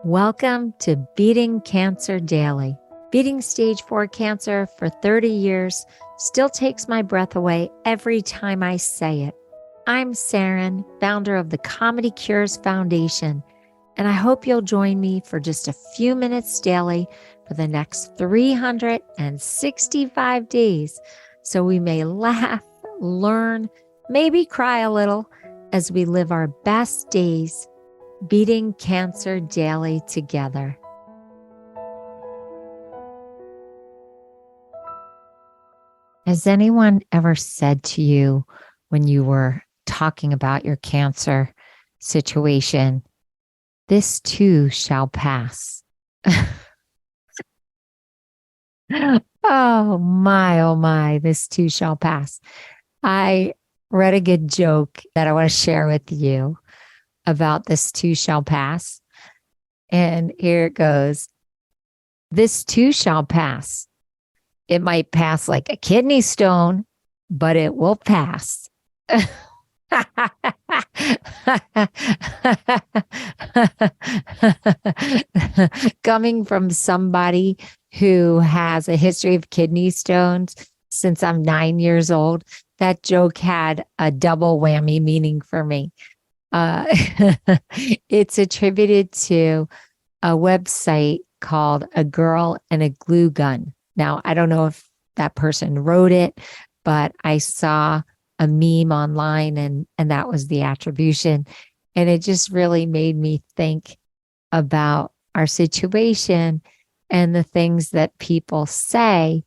Welcome to Beating Cancer Daily. Beating stage 4 cancer for 30 years still takes my breath away every time I say it. I'm Saranne, founder of the ComedyCures Foundation, and I hope you'll join me for just a few minutes daily for the next 365 days so we may laugh, learn, maybe cry a little as we live our best days beating cancer daily together. Has anyone ever said to you when you were talking about your cancer situation, "This too shall pass"? Oh my, this too shall pass. I read a good joke that I want to share with you about this too shall pass. And here it goes. This too shall pass. It might pass like a kidney stone, but it will pass. Coming from somebody who has a history of kidney stones since I'm 9 years old, that joke had a double whammy meaning for me. It's attributed to a website called A Girl and a Glue Gun. Now, I don't know if that person wrote it, but I saw a meme online and that was the attribution. And it just really made me think about our situation and the things that people say.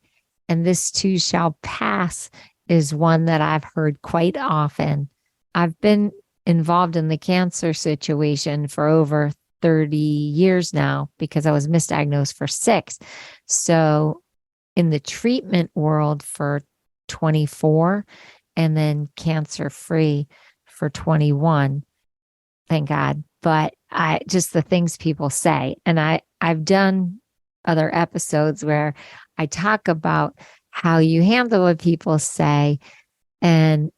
And this too shall pass is one that I've heard quite often. I've been involved in the cancer situation for over 30 years now because I was misdiagnosed for 6. So in the treatment world for 24 and then cancer-free for 21, thank God. But just the things people say. And I've done other episodes where I talk about how you handle what people say. And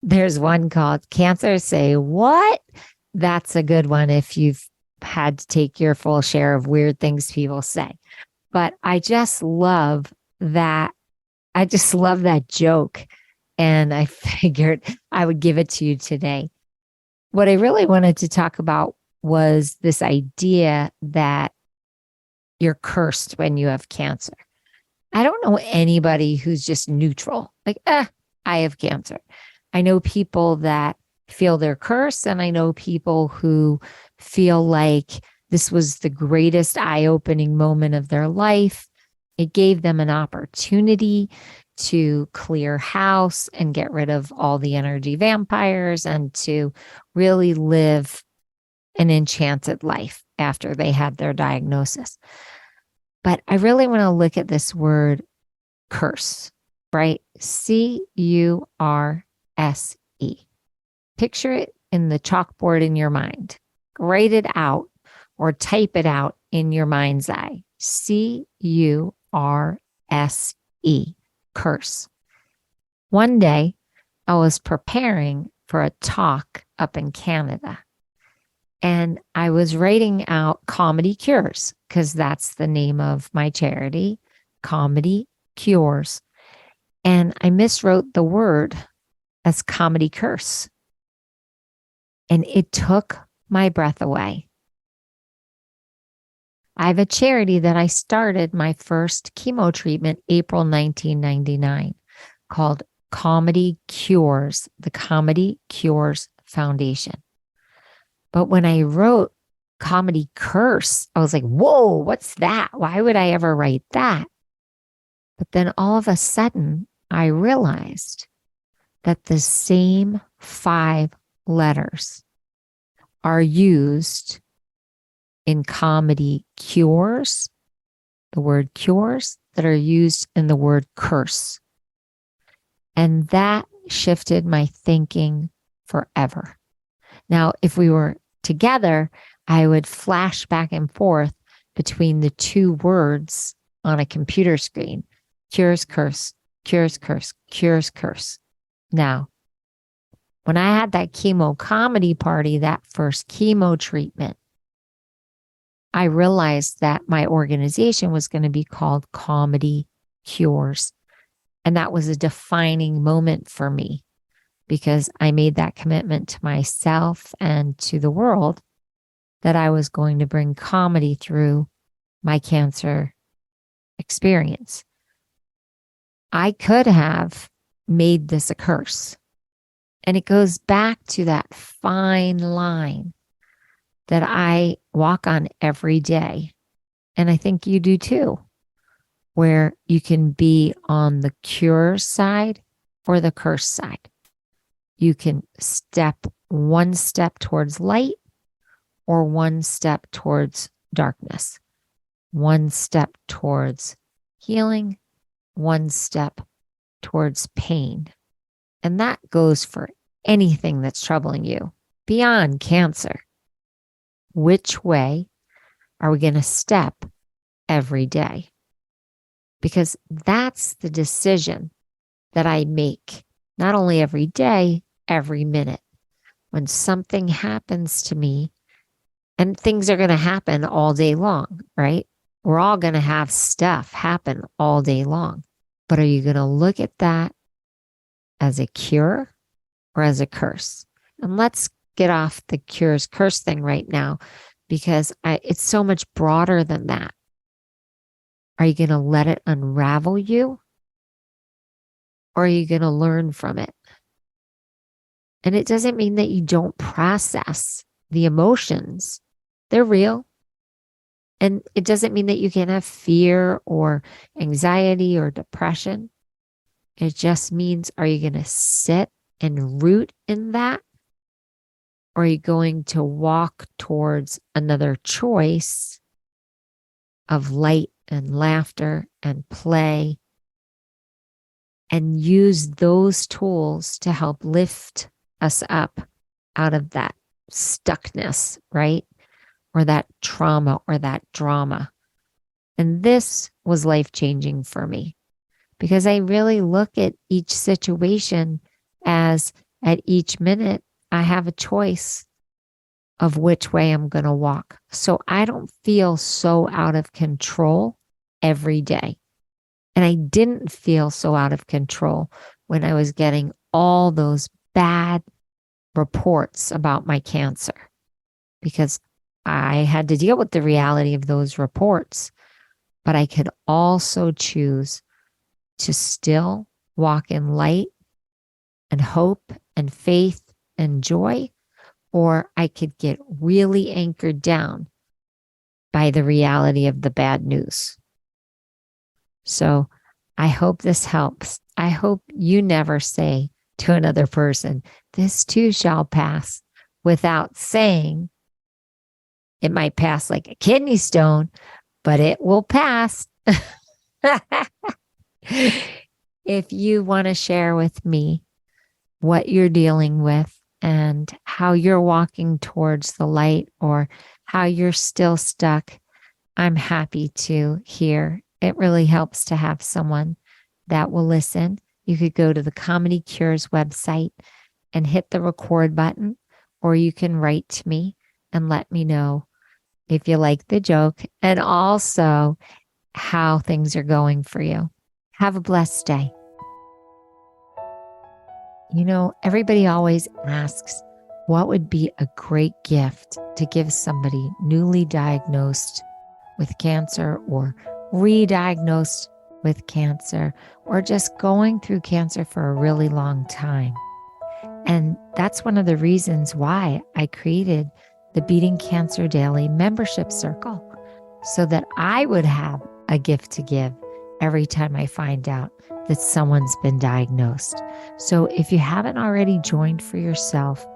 there's one called Cancer Say What? That's a good one if you've had to take your full share of weird things people say. But I just love that. I just love that joke. And I figured I would give it to you today. What I really wanted to talk about was this idea that you're cursed when you have cancer. I don't know anybody who's just neutral, like, I have cancer. I know people that feel they're cursed, and I know people who feel like this was the greatest eye-opening moment of their life. It gave them an opportunity to clear house and get rid of all the energy vampires and to really live an enchanted life after they had their diagnosis. But I really want to look at this word curse, right? CURSE. Picture it in the chalkboard in your mind. Write it out or type it out in your mind's eye. CURSE, curse. One day, I was preparing for a talk up in Canada, and I was writing out ComedyCures because that's the name of my charity, ComedyCures. And I miswrote the word as ComedyCurse. And it took my breath away. I have a charity that I started my first chemo treatment April 1999 called ComedyCures, the ComedyCures Foundation. But when I wrote ComedyCurse, I was like, whoa, what's that? Why would I ever write that? But then all of a sudden, I realized that the same 5 letters are used in ComedyCures, the word cures, that are used in the word curse. And that shifted my thinking forever. Now, if we were together, I would flash back and forth between the 2 words on a computer screen. Cures, curse, cures, curse, cures, curse. Now, when I had that chemo comedy party, that first chemo treatment, I realized that my organization was going to be called ComedyCures. And that was a defining moment for me because I made that commitment to myself and to the world that I was going to bring comedy through my cancer experience. I could have made this a curse. And it goes back to that fine line that I walk on every day. And I think you do too, where you can be on the cure side or the curse side. You can one step towards light or one step towards darkness, one step towards healing, one step towards pain. And that goes for anything that's troubling you beyond cancer. Which way are we going to step every day? Because that's the decision that I make, not only every day, every minute. When something happens to me, and things are going to happen all day long, right? We're all going to have stuff happen all day long. But are you going to look at that as a cure or as a curse? And let's get off the cures curse thing right now, because it's so much broader than that. Are you going to let it unravel you? Or are you going to learn from it? And it doesn't mean that you don't process the emotions. They're real. And it doesn't mean that you can't have fear or anxiety or depression. It just means, are you going to sit and root in that? Or are you going to walk towards another choice of light and laughter and play and use those tools to help lift us up out of that stuckness, right? Or that trauma or that drama. And this was life-changing for me because I really look at each situation as at each minute, I have a choice of which way I'm going to walk. So I don't feel so out of control every day. And I didn't feel so out of control when I was getting all those bad reports about my cancer, because I had to deal with the reality of those reports. But I could also choose to still walk in light and hope and faith and joy, or I could get really anchored down by the reality of the bad news. So I hope this helps. I hope you never say to another person, this too shall pass, without saying it might pass like a kidney stone, but it will pass. If you want to share with me what you're dealing with and how you're walking towards the light or how you're still stuck, I'm happy to hear. It really helps to have someone that will listen. You could go to the ComedyCures website and hit the record button, or you can write to me and let me know if you like the joke and also how things are going for you. Have a blessed day. You know, everybody always asks, what would be a great gift to give somebody newly diagnosed with cancer or re-diagnosed with cancer or just going through cancer for a really long time? And that's one of the reasons why I created the Beating Cancer Daily membership circle, so that I would have a gift to give every time I find out that someone's been diagnosed. So if you haven't already joined for yourself,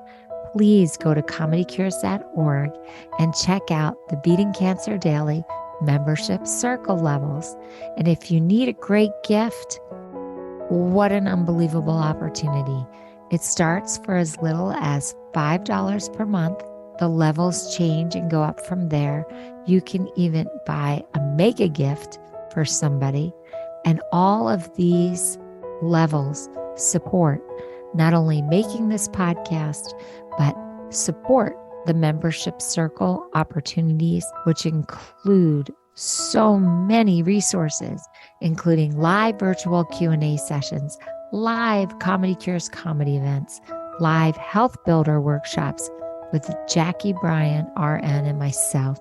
please go to ComedyCures.org and check out the Beating Cancer Daily membership circle levels. And if you need a great gift, what an unbelievable opportunity. It starts for as little as $5 per month. The levels change and go up from there. You can even buy a mega gift for somebody. And all of these levels support not only making this podcast, but support the membership circle opportunities, which include so many resources, including live virtual Q&A sessions, live ComedyCures comedy events, live health builder workshops with Jackie Bryan, RN, and myself,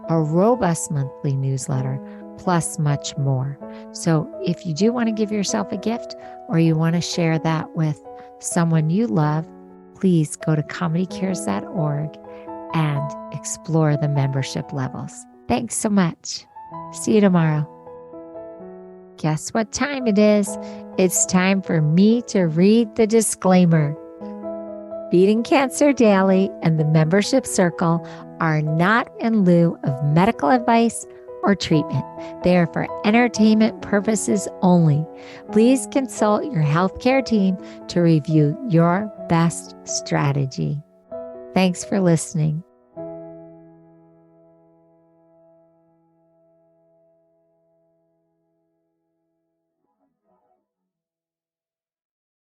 a robust monthly newsletter, plus much more. So if you do want to give yourself a gift or you want to share that with someone you love, please go to ComedyCures.org and explore the membership levels. Thanks so much. See you tomorrow. Guess what time it is? It's time for me to read the disclaimer. Beating Cancer Daily and the Membership Circle are not in lieu of medical advice or treatment. They are for entertainment purposes only. Please consult your healthcare team to review your best strategy. Thanks for listening.